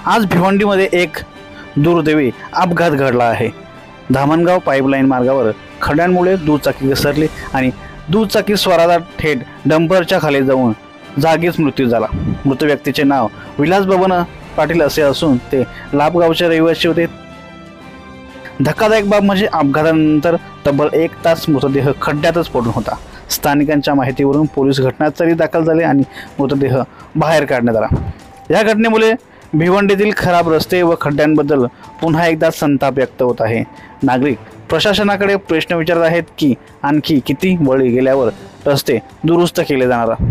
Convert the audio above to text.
आज भिवंडीमध्ये एक दुर्दैवी अपघात घडला आहे। धामणगाव पाईपलाईन मार्गावर खड्ड्यांमुळे दुचाकी घसरली आणि दुचाकी स्वाराला थेट डंपरच्या खाली जाऊन जागीच मृत्यू झाला। मृत व्यक्तीचे नाव विलास बबन पाटील असे असून ते लाभगावचे रहिवासी होते। धक्कादायक बाब म्हणजे अपघातानंतर तब्बल 1 तास मृतदेह खड्ड्यातच पडून होता। स्थानिकांच्या माहितीवरून पोलीस घटनास्थळी दाखल झाले आणि मृतदेह बाहेर काढण्यात आला। या घटनेमुळे भिवंडीतील खराब रस्ते व खड्ड्यांबद्दल पुन्हा एकदा संताप व्यक्त होत आहे। नागरिक प्रशासनाकडे प्रश्न विचारत आहेत की आणखी किती बळी गेल्यावर रस्ते दुरुस्त केले जाणार।